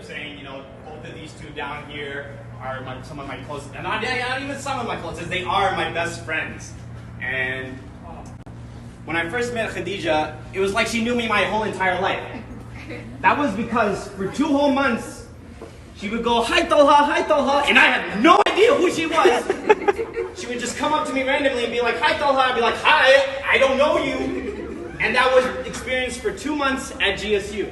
up saying, you know, both of these two down here are some of my closest, and not even some of my closest, they are my best friends. And when I first met Khadija, it was like she knew me my whole entire life. That was because for 2 whole months, she would go, hi Talha, and I had no idea who she was. She would just come up to me randomly and be like, hi Talha, I'd be like, hi, I don't know you. And that was experienced for 2 months at GSU.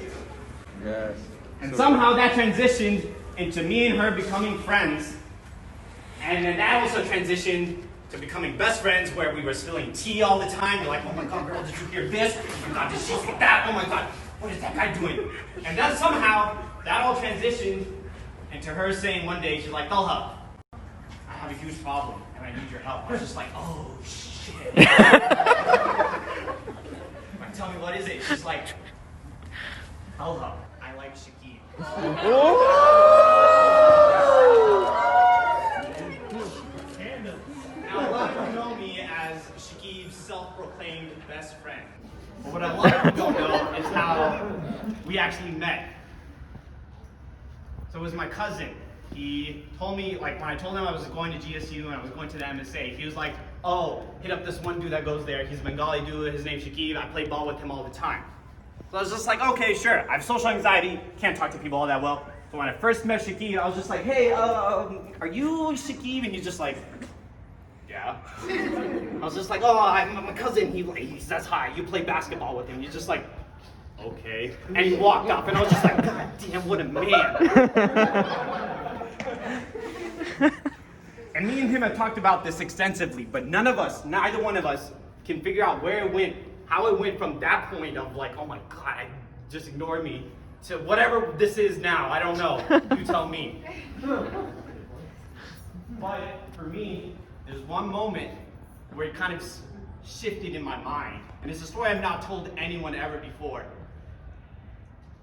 Yes. And somehow that transitioned into me and her becoming friends. And then that also transitioned to becoming best friends, where we were spilling tea all the time. You're like, oh my God, girl, did you hear this? Oh my God, did she say that? Oh my God, what is that guy doing? And then somehow, that all transitioned into her saying one day, she's like, Talha, I have a huge problem and I need your help. I was just like, oh shit. Like, tell me, what is it? She's like, Talha, I like Shakib. Now, a lot of you know me as Shakib's self-proclaimed best friend. But what a lot of you don't know is how we actually met. So it was my cousin. He told me, like, when I told him I was going to GSU and I was going to the MSA, he was like, oh, hit up this one dude that goes there. He's a Bengali dude. His name's Shakib. I play ball with him all the time. So I was just like, okay, sure. I have social anxiety. Can't talk to people all that well. So when I first met Shakib, I was just like, hey, are you Shakib? And he's just like, yeah. I was just like, oh, I'm my cousin. He says hi. You play basketball with him. He's just like, okay. And he walked off, and I was just like, God damn, what a man. And me and him have talked about this extensively, but neither one of us can figure out where it went, how it went from that point of like, oh my God, just ignore me, to whatever this is now. I don't know. You tell me. But for me, there's one moment where it kind of shifted in my mind. And it's a story I've not told anyone ever before.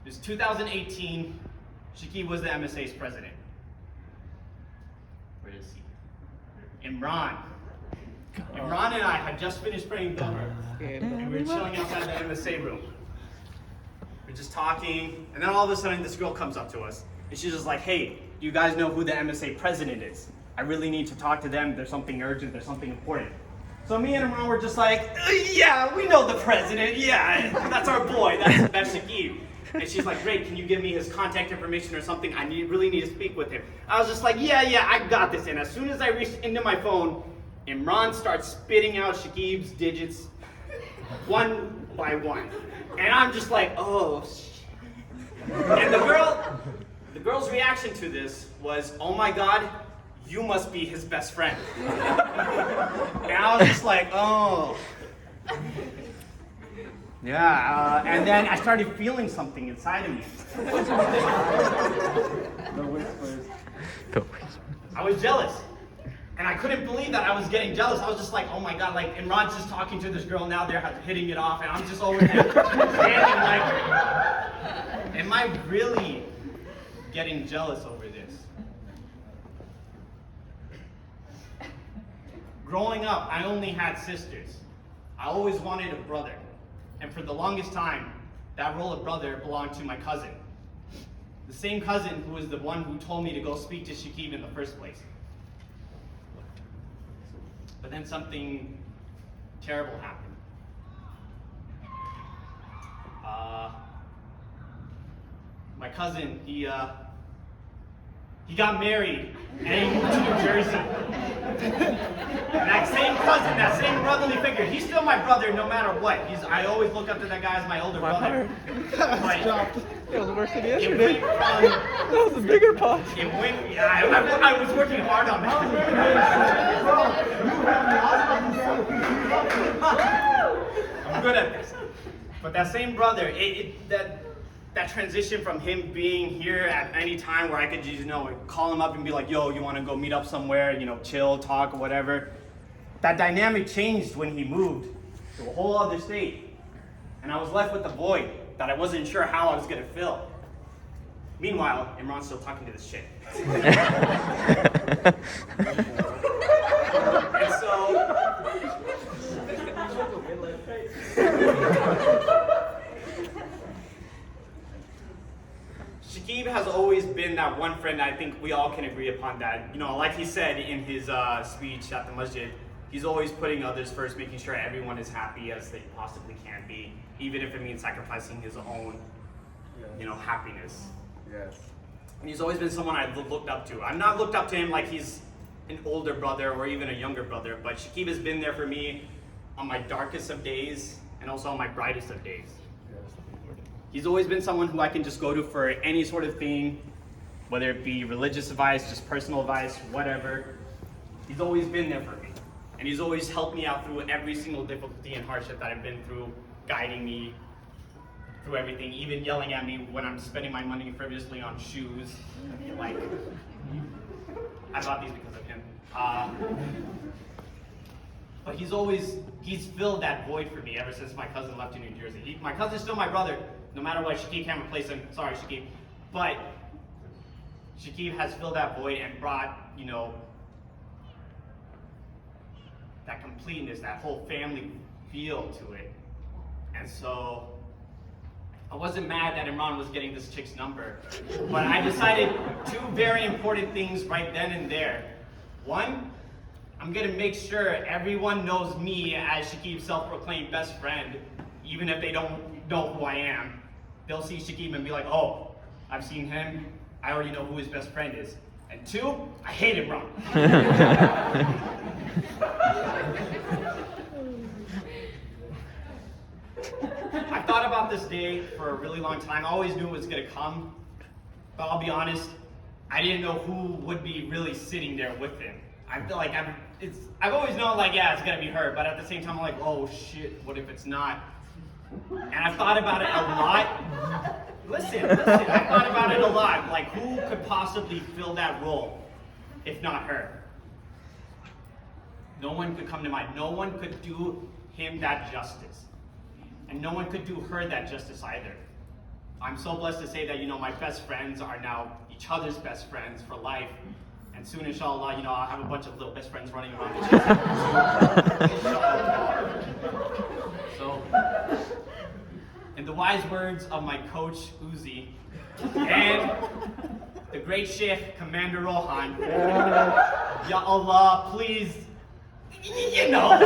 It was 2018. Shakib was the MSA's president. Where is he? Imran. Imran and I had just finished playing Dumber. And we were chilling outside the MSA room. We're just talking, and then all of a sudden this girl comes up to us. And she's just like, hey, do you guys know who the MSA president is? I really need to talk to them. There's something urgent. There's something important. So me and Imran were just like, yeah, we know the president. Yeah, that's our boy. That's Shakib. And she's like, great, can you give me his contact information or something? I really need to speak with him. I was just like, yeah, I got this. And as soon as I reached into my phone, Imran starts spitting out Shakib's digits one by one. And I'm just like, oh, shit. And the girl's reaction to this was, oh my God, you must be his best friend. And I was just like, oh. Yeah, and then I started feeling something inside of me. I was jealous. And I couldn't believe that I was getting jealous. I was just like, oh my God, like Imran's just talking to this girl now, they're hitting it off, and I'm just over here standing like, am I really getting jealous over this? Growing up, I only had sisters. I always wanted a brother. And for the longest time, that role of brother belonged to my cousin. The same cousin who was the one who told me to go speak to Shakib in the first place. But then something terrible happened. My cousin, he got married and he moved to New Jersey. And that same cousin, that same brotherly figure, he's still my brother no matter what. I always look up to that guy as my older brother. But it was worse than yesterday. That was a bigger pot. I was working hard on that. I'm good at this. But that same brother, that transition from him being here at any time where I could just, call him up and be like, yo, you want to go meet up somewhere, chill, talk, or whatever. That dynamic changed when he moved to a whole other state. And I was left with a void that I wasn't sure how I was going to fill. Meanwhile, Imran's still talking to this chick. And so... Shakib has always been that one friend I think we all can agree upon that, you know, like he said in his speech at the masjid, he's always putting others first, making sure everyone is happy as they possibly can be, even if it means sacrificing his own, you know, happiness. Yes. And he's always been someone I've looked up to. I've not looked up to him like he's an older brother or even a younger brother, but Shakib has been there for me on my darkest of days and also on my brightest of days. He's always been someone who I can just go to for any sort of thing, whether it be religious advice, just personal advice, whatever. He's always been there for me. And he's always helped me out through every single difficulty and hardship that I've been through, guiding me through everything, even yelling at me when I'm spending my money frivolously on shoes. Like, I bought these because of him. But he's filled that void for me ever since my cousin left in New Jersey. My cousin's still my brother. No matter what, Shakib can't replace him. Sorry, Shakib. But Shakib has filled that void and brought, you know, that completeness, that whole family feel to it. And so I wasn't mad that Imran was getting this chick's number, but I decided two very important things right then and there. One, I'm gonna make sure everyone knows me as Shakib's self-proclaimed best friend, even if they don't know who I am. They'll see Shakib and be like, oh, I've seen him, I already know who his best friend is. And two, I hate Imran. I thought about this day for a really long time. I always knew it was gonna come, but I'll be honest, I didn't know who would be really sitting there with him. I feel like I've always known, like, yeah, it's gonna be her, but at the same time, I'm like, oh shit, what if it's not? And I've thought about it a lot. Listen, I thought about it a lot. Like, who could possibly fill that role if not her? No one could come to mind. No one could do him that justice. And no one could do her that justice either. I'm so blessed to say that, you know, my best friends are now each other's best friends for life. And soon, inshallah, you know, I'll have a bunch of little best friends running around the chest. So, in the wise words of my coach, Uzi, and the great Sheikh, Commander Rohan, Ya Allah, please, you know.